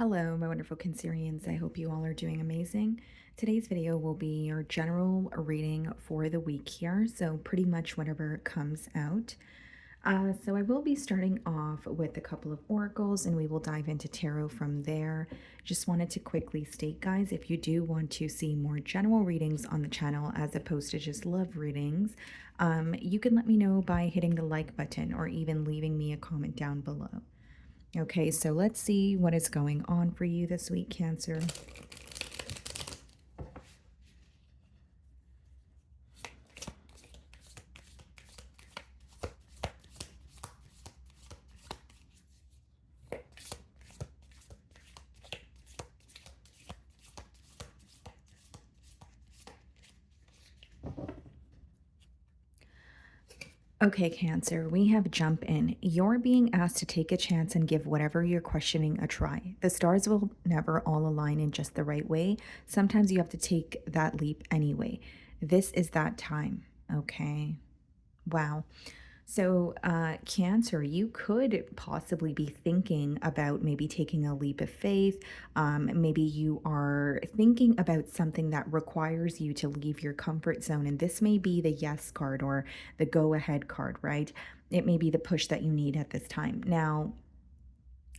Hello, my wonderful Cancerians. I hope you all are doing amazing. Today's video will be your general reading for the week here, so pretty much whatever comes out. So I will be starting off with a couple of oracles and we will dive into tarot from there. Just wanted to quickly state, guys, if you do want to see more general readings on the channel as opposed to just love readings, you can let me know by hitting the like button or even leaving me a comment down below. Okay, so let's see what is going on for you this week, Cancer. Okay, Cancer, we have jump in. You're being asked to take a chance and give whatever you're questioning a try. The stars will never all align in just the right way. Sometimes you have to take that leap anyway. This is that time. Okay. Wow. So, Cancer, you could possibly be thinking about maybe taking a leap of faith. Maybe you are thinking about something that requires you to leave your comfort zone. And this may be the yes card or the go ahead card, right? It may be the push that you need at this time. Now,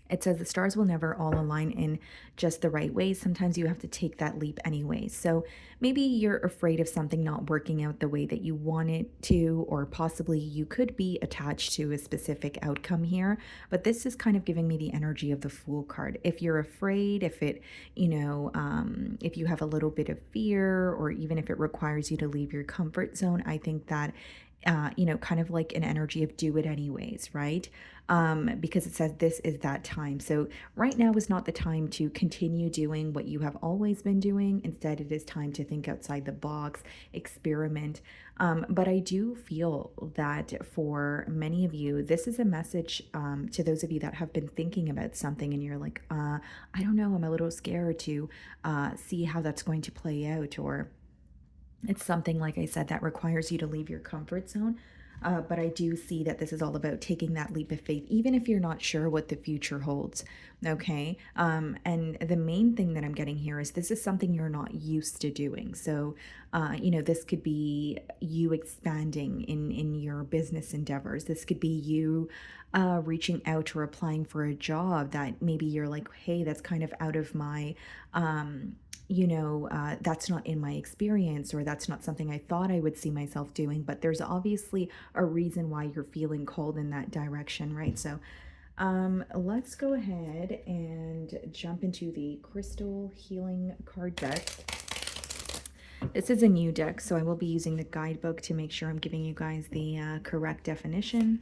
it says the stars will never all align in just the right way. Sometimes you have to take that leap anyway. So maybe you're afraid of something not working out the way that you want it to, or possibly you could be attached to a specific outcome here. But this is kind of giving me the energy of the Fool card. If you're afraid, if it, if you have a little bit of fear, or even if it requires you to leave your comfort zone, I think that kind of like an energy of do it anyways, right? Because it says this is that time. So right now is not the time to continue doing what you have always been doing. Instead, it is time to think outside the box, experiment. But I do feel that for many of you, this is a message to those of you that have been thinking about something and you're like, I don't know, I'm a little scared to see how that's going to play out, or it's something, like I said, that requires you to leave your comfort zone. But I do see that this is all about taking that leap of faith, even if you're not sure what the future holds. Okay. And the main thing that I'm getting here is this is something you're not used to doing. So, this could be you expanding in your business endeavors. This could be you reaching out or applying for a job that maybe you're like, hey, that's kind of out of my that's not in my experience, or that's not something I thought I would see myself doing. But there's obviously a reason why you're feeling called in that direction, right? So let's go ahead and jump into the Crystal Healing card deck. This is a new deck, so I will be using the guidebook to make sure I'm giving you guys the correct definition.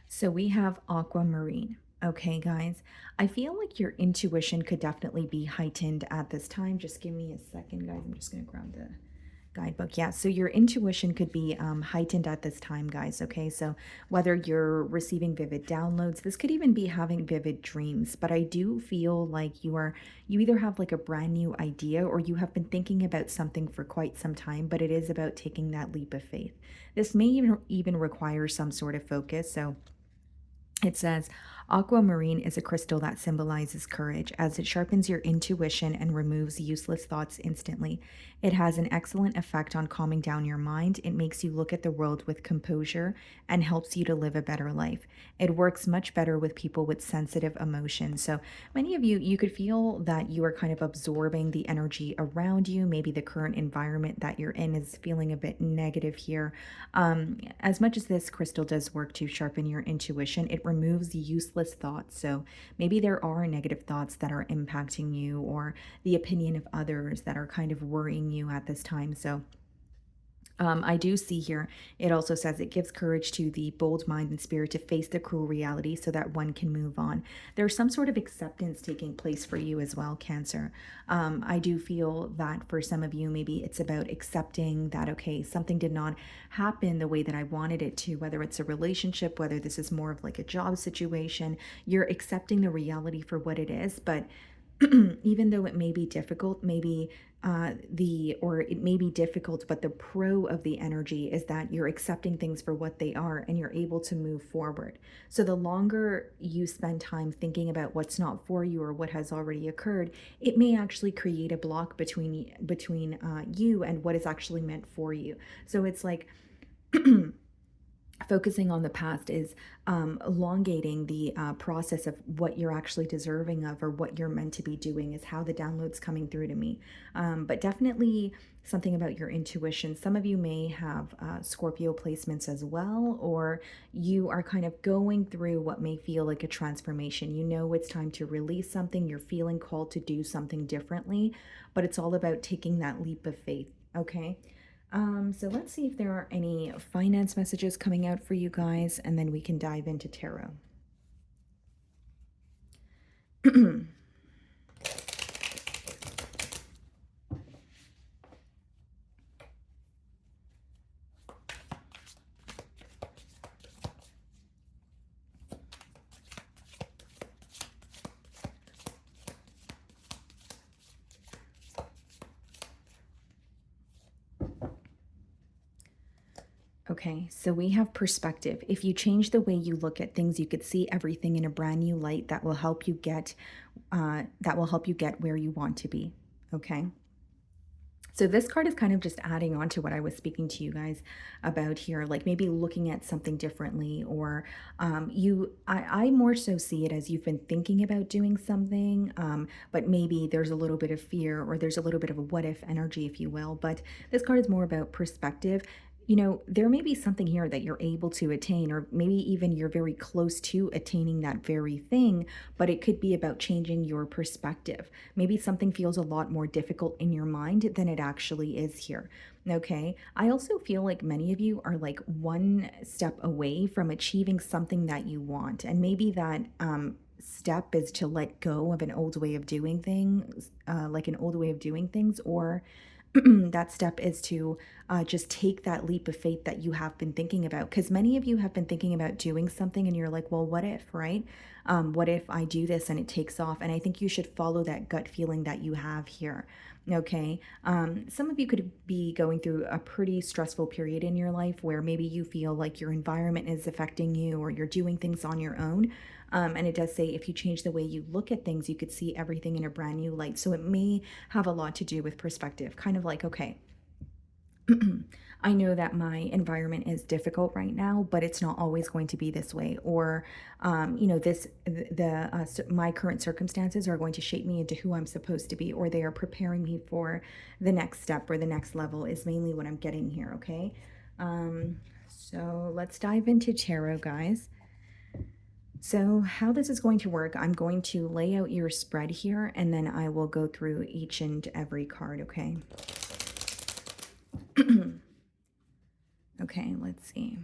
So we have Aquamarine. Okay, guys, I feel like your intuition could definitely be heightened at this time. Just give me a second, guys. I'm just going to grab the guidebook. Yeah, so your intuition could be heightened at this time, guys. Okay, so whether you're receiving vivid downloads, this could even be having vivid dreams. But I do feel like you either have like a brand new idea, or you have been thinking about something for quite some time, but it is about taking that leap of faith. This may even require some sort of focus. So it says, Aquamarine is a crystal that symbolizes courage, as it sharpens your intuition and removes useless thoughts instantly. It has an excellent effect on calming down your mind. It makes you look at the world with composure and helps you to live a better life. It works much better with people with sensitive emotions. So many of you, you could feel that you are kind of absorbing the energy around you. Maybe the current environment that you're in is feeling a bit negative here. As much as this crystal does work to sharpen your intuition, it removes useless thoughts. So maybe there are negative thoughts that are impacting you, or the opinion of others that are kind of worrying you at this time. So I do see here, it also says it gives courage to the bold mind and spirit to face the cruel reality so that one can move on. There's some sort of acceptance taking place for you as well, Cancer. I do feel that for some of you, maybe it's about accepting that, okay, something did not happen the way that I wanted it to, whether it's a relationship, whether this is more of like a job situation. You're accepting the reality for what it is, but even though it may be difficult, maybe or it may be difficult, but the pro of the energy is that you're accepting things for what they are and you're able to move forward. So the longer you spend time thinking about what's not for you or what has already occurred, it may actually create a block between you and what is actually meant for you. So it's like focusing on the past is elongating the process of what you're actually deserving of or what you're meant to be doing, is how the download's coming through to me. But definitely something about your intuition. Some of you may have Scorpio placements as well, or you are kind of going through what may feel like a transformation. You know it's time to release something, you're feeling called to do something differently, but it's all about taking that leap of faith, okay? So let's see if there are any finance messages coming out for you guys, and then we can dive into tarot. Okay, so we have perspective. If you change the way you look at things, you could see everything in a brand new light that will help you get where you want to be. Okay. So this card is kind of just adding on to what I was speaking to you guys about here, like maybe looking at something differently, or I more so see it as you've been thinking about doing something, but maybe there's a little bit of fear or there's a little bit of a what if energy, if you will. But this card is more about perspective. You know, there may be something here that you're able to attain, or maybe even you're very close to attaining that very thing, but it could be about changing your perspective. Maybe something feels a lot more difficult in your mind than it actually is here. Okay. I also feel like many of you are like one step away from achieving something that you want. And maybe that step is to let go of an old way of doing things, or that step is to just take that leap of faith that you have been thinking about. Because many of you have been thinking about doing something and you're like, well, what if, right? What if I do this and it takes off? And I think you should follow that gut feeling that you have here. Okay. Some of you could be going through a pretty stressful period in your life where maybe you feel like your environment is affecting you or you're doing things on your own. And it does say if you change the way you look at things, you could see everything in a brand new light. So it may have a lot to do with perspective, kind of like, okay, I know that my environment is difficult right now, but it's not always going to be this way. Or, my current circumstances are going to shape me into who I'm supposed to be, or they are preparing me for the next step or the next level, is mainly what I'm getting here. Okay. So let's dive into tarot, guys. So how this is going to work, I'm going to lay out your spread here, and then I will go through each and every card, okay? Okay, let's see.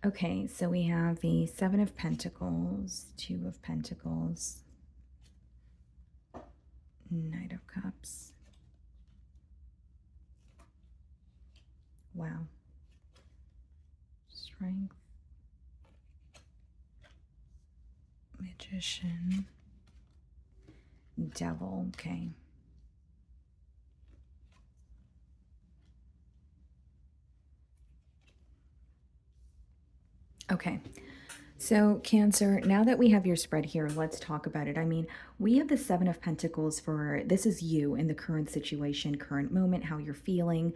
Okay, so we have the Seven of Pentacles, Two of Pentacles, Knight of Cups. Wow. Strength. Magician. Devil, okay. Okay, so Cancer, now that we have your spread here, let's talk about it. I mean, we have the Seven of Pentacles for, this is you in the current situation, current moment, how you're feeling.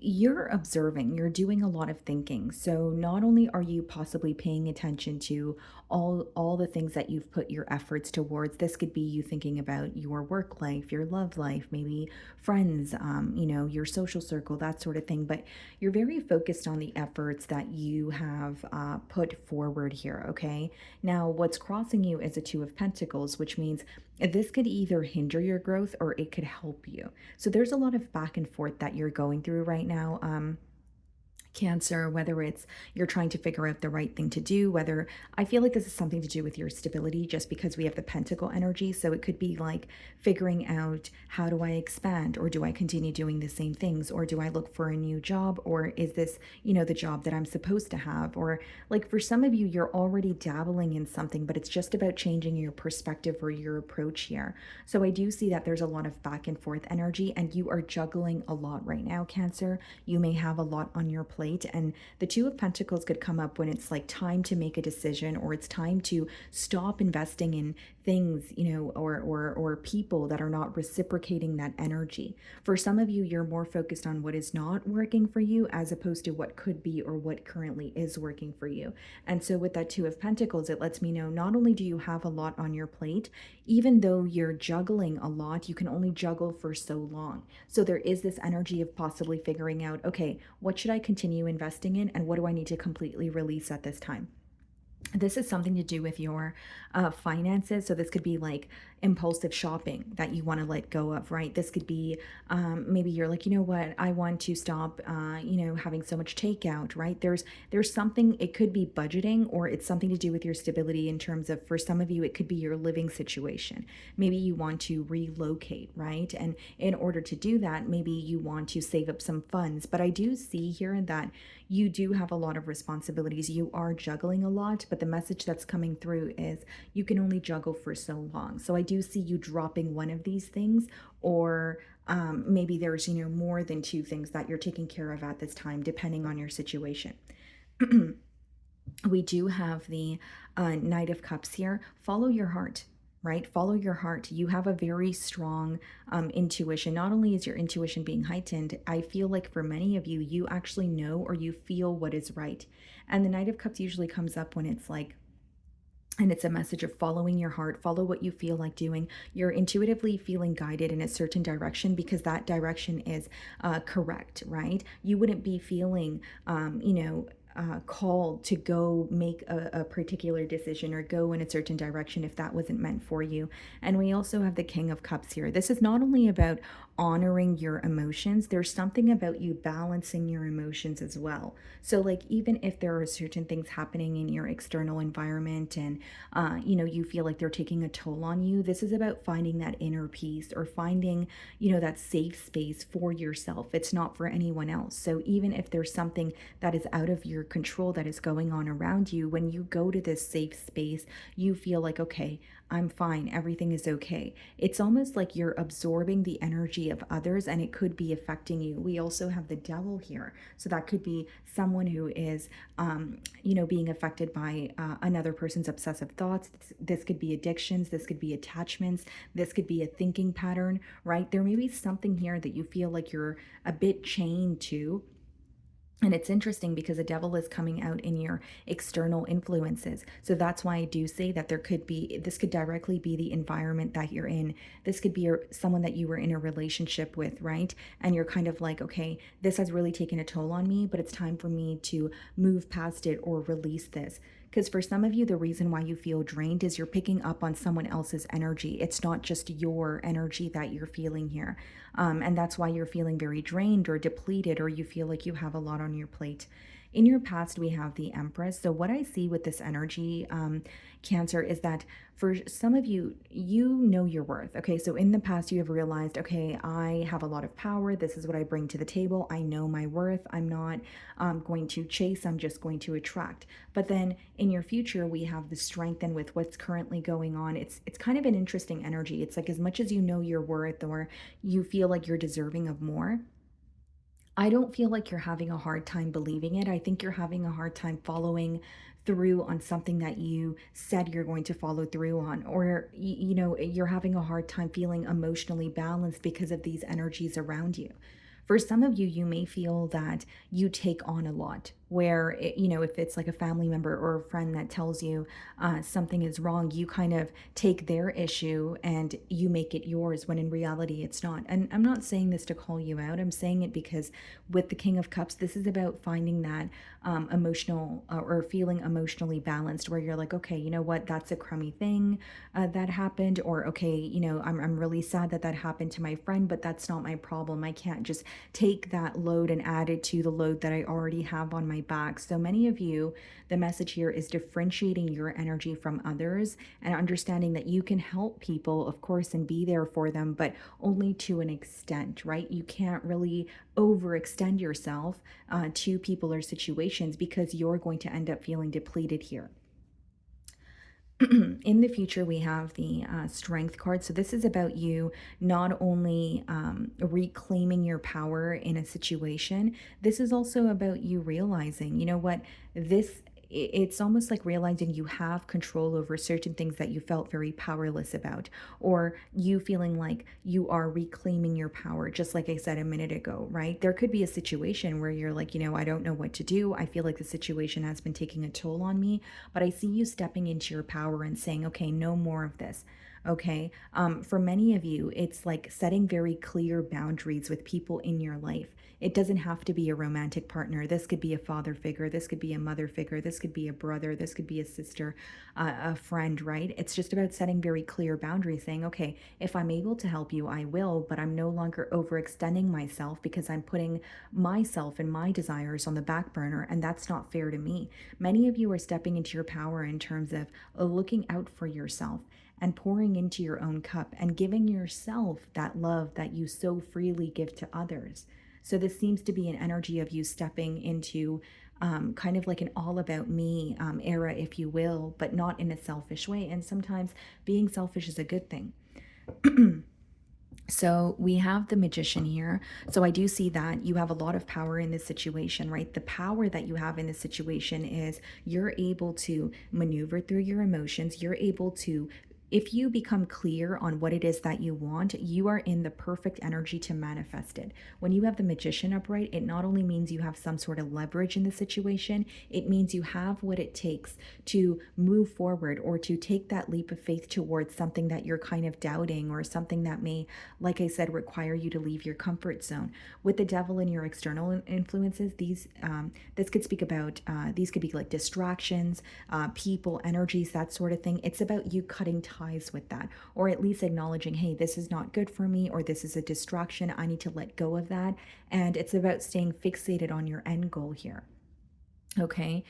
You're observing, you're doing a lot of thinking. So not only are you possibly paying attention to all the things that you've put your efforts towards, this could be you thinking about your work life, your love life, maybe friends, your social circle, that sort of thing. But you're very focused on the efforts that you have put forward here. Okay. Now, what's crossing you is a Two of Pentacles, which means this could either hinder your growth or it could help you. So there's a lot of back and forth that you're going through right now. Cancer, whether it's you're trying to figure out the right thing to do, whether I feel like this is something to do with your stability, just because we have the pentacle energy. So it could be like figuring out, how do I expand, or do I continue doing the same things, or do I look for a new job, or is this, the job that I'm supposed to have? Or like for some of you, you're already dabbling in something, but it's just about changing your perspective or your approach here. So I do see that there's a lot of back and forth energy, and you are juggling a lot right now, Cancer. You may have a lot on your plate, and the Two of Pentacles could come up when it's like time to make a decision, or it's time to stop investing in things, or people that are not reciprocating that energy. For some of you, you're more focused on what is not working for you as opposed to what could be or what currently is working for you. And so with that Two of Pentacles, it lets me know not only do you have a lot on your plate, even though you're juggling a lot, you can only juggle for so long. So there is this energy of possibly figuring out, okay, what should I continue investing in, and what do I need to completely release at this time? This is something to do with your finances. So this could be like impulsive shopping that you want to let go of, right? This could be maybe you're like, you know what, I want to stop, having so much takeout, right? There's something. It could be budgeting, or it's something to do with your stability in terms of, for some of you, it could be your living situation. Maybe you want to relocate, right? And in order to do that, maybe you want to save up some funds. But I do see here that you do have a lot of responsibilities. You are juggling a lot, but the message that's coming through is you can only juggle for so long. So I do see you dropping one of these things, or maybe there's, more than two things that you're taking care of at this time, depending on your situation. We do have the Knight of Cups here. Follow your heart, right? Follow your heart. You have a very strong intuition. Not only is your intuition being heightened, I feel like for many of you, you actually know or you feel what is right. And the Knight of Cups usually comes up when it's like, and it's a message of following your heart, follow what you feel like doing. You're intuitively feeling guided in a certain direction because that direction is correct, right? You wouldn't be feeling, called to go make a particular decision or go in a certain direction if that wasn't meant for you. And we also have the King of Cups here. This is not only about honoring your emotions, there's something about you balancing your emotions as well. So, like, even if there are certain things happening in your external environment and, you feel like they're taking a toll on you, this is about finding that inner peace or finding, that safe space for yourself. It's not for anyone else. So, even if there's something that is out of your control that is going on around you, when you go to this safe space, you feel like, okay, I'm fine, everything is okay. It's almost like you're absorbing the energy of others and it could be affecting you. We also have the Devil here. So that could be someone who is, being affected by another person's obsessive thoughts. This could be addictions. This could be attachments. This could be a thinking pattern, right? There may be something here that you feel like you're a bit chained to. And it's interesting because the Devil is coming out in your external influences. So that's why I do say that this could directly be the environment that you're in. This could be someone that you were in a relationship with, right? And you're kind of like, okay, this has really taken a toll on me, but it's time for me to move past it or release this. Because for some of you, the reason why you feel drained is you're picking up on someone else's energy. It's not just your energy that you're feeling here. And that's why you're feeling very drained or depleted, or you feel like you have a lot on your plate. In your past, we have the Empress. So, what I see with this energy, Cancer, is that for some of you, you know your worth. Okay, so in the past, you have realized, okay, I have a lot of power. This is what I bring to the table. I know my worth. I'm not going to chase, I'm just going to attract. But then in your future, we have the strength, and with what's currently going on, it's kind of an interesting energy. It's like, as much as you know your worth or you feel like you're deserving of more, I don't feel like you're having a hard time believing it. I think you're having a hard time following through on something that you said you're going to follow through on, or you're having a hard time feeling emotionally balanced because of these energies around you. For some of you, you may feel that you take on a lot, where, if it's like a family member or a friend that tells you something is wrong, you kind of take their issue and you make it yours when in reality it's not. And I'm not saying this to call you out. I'm saying it because with the King of Cups, this is about finding that emotional or feeling emotionally balanced, where you're like, okay, you know what, that's a crummy thing that happened, or okay, I'm really sad that that happened to my friend, but that's not my problem. I can't just take that load and add it to the load that I already have on my back. So many of you, the message here is differentiating your energy from others and understanding that you can help people, of course, and be there for them, but only to an extent, right? You can't really overextend yourself to people or situations, because you're going to end up feeling depleted here. In the future, we have the strength card. So this is about you not only reclaiming your power in a situation, this is also about you realizing, you know what, it's almost like realizing you have control over certain things that you felt very powerless about, or you feeling like you are reclaiming your power, just like I said a minute ago, right? There could be a situation where you're like, I don't know what to do. I feel like the situation has been taking a toll on me, but I see you stepping into your power and saying, okay, no more of this. Okay. For many of you, it's like setting very clear boundaries with people in your life. It doesn't have to be a romantic partner. This could be a father figure. This could be a mother figure. This could be a brother. This could be a sister, a friend, right? It's just about setting very clear boundaries, saying, okay, if I'm able to help you, I will, but I'm no longer overextending myself because I'm putting myself and my desires on the back burner, and that's not fair to me. Many of you are stepping into your power in terms of looking out for yourself and pouring into your own cup and giving yourself that love that you so freely give to others. So this seems to be an energy of you stepping into kind of like an all about me era, if you will, but not in a selfish way. And sometimes being selfish is a good thing. So we have the Magician here. So I do see that you have a lot of power in this situation, right? The power that you have in this situation is you're able to maneuver through your emotions. You're able to, if you become clear on what it is that you want, you are in the perfect energy to manifest it. When you have the Magician upright, it not only means you have some sort of leverage in the situation, it means you have what it takes to move forward or to take that leap of faith towards something that you're kind of doubting, or something that may, like I said, require you to leave your comfort zone. With the Devil in your external influences, this could speak about these could be like distractions, people, energies, that sort of thing. It's about you cutting ties with that, or at least acknowledging, hey, this is not good for me, or this is a distraction. I need to let go of that. And it's about staying fixated on your end goal here. Okay.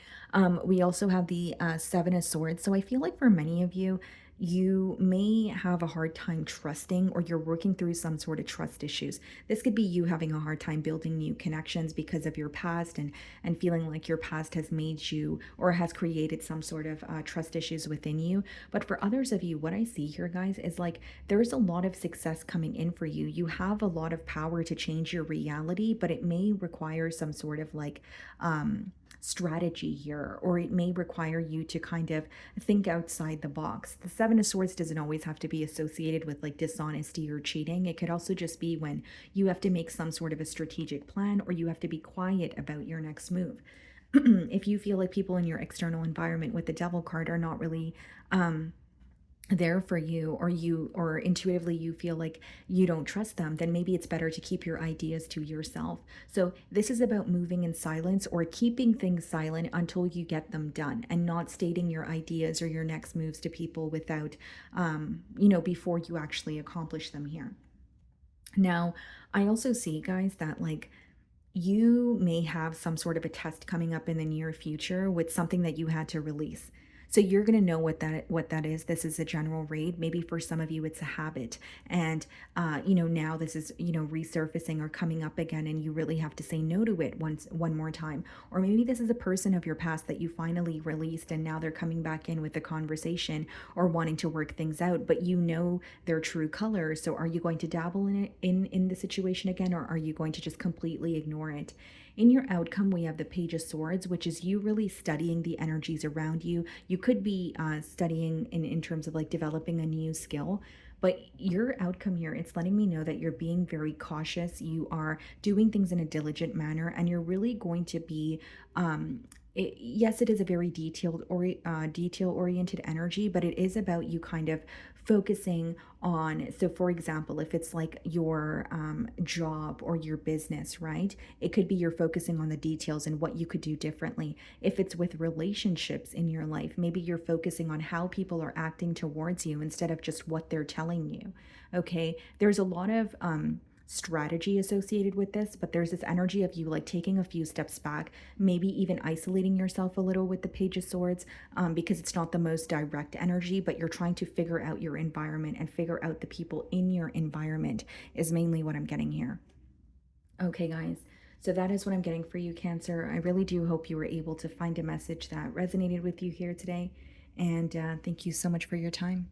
We also have the Seven of Swords. So I feel like for many of you, you may have a hard time trusting, or you're working through some sort of trust issues. This could be you having a hard time building new connections because of your past, and feeling like your past has made you or has created some sort of trust issues within you. But for others of you, what I see here, guys, is like there's a lot of success coming in for you. You have a lot of power to change your reality, but it may require some sort of like, strategy here, or it may require you to kind of think outside the box. The Seven of Swords doesn't always have to be associated with like dishonesty or cheating. It could also just be when you have to make some sort of a strategic plan, or you have to be quiet about your next move. If you feel like people in your external environment with the Devil card are not really there for you, or intuitively you feel like you don't trust them, then maybe it's better to keep your ideas to yourself. So this is about moving in silence, or keeping things silent until you get them done, and not stating your ideas or your next moves to people without before you actually accomplish them here. Now, I also see, guys, that like you may have some sort of a test coming up in the near future with something that you had to release. So you're going to know what that is. This is a general read. Maybe for some of you it's a habit, and now this is resurfacing or coming up again, and you really have to say no to it one more time. Or maybe this is a person of your past that you finally released, and now they're coming back in with a conversation or wanting to work things out, but you know their true colors. So are you going to dabble in it in the situation again, or are you going to just completely ignore it? In your outcome, we have the Page of Swords, which is you really studying the energies around you. You could be studying in terms of like developing a new skill, But your outcome here, it's letting me know that you're being very cautious. You are doing things in a diligent manner, and you're really going to be, yes, it is a very detail oriented energy, but it is about you kind of focusing on. So, for example, if it's like your job or your business, right? It could be you're focusing on the details and what you could do differently. If it's with relationships in your life, maybe you're focusing on how people are acting towards you instead of just what they're telling you. Okay. There's a lot of strategy associated with this, but there's this energy of you like taking a few steps back, maybe even isolating yourself a little with the Page of Swords, because it's not the most direct energy, but you're trying to figure out your environment and figure out the people in your environment, is mainly what I'm getting here. Okay, guys. So that is what I'm getting for you, Cancer. I really do hope you were able to find a message that resonated with you here today. And thank you so much for your time.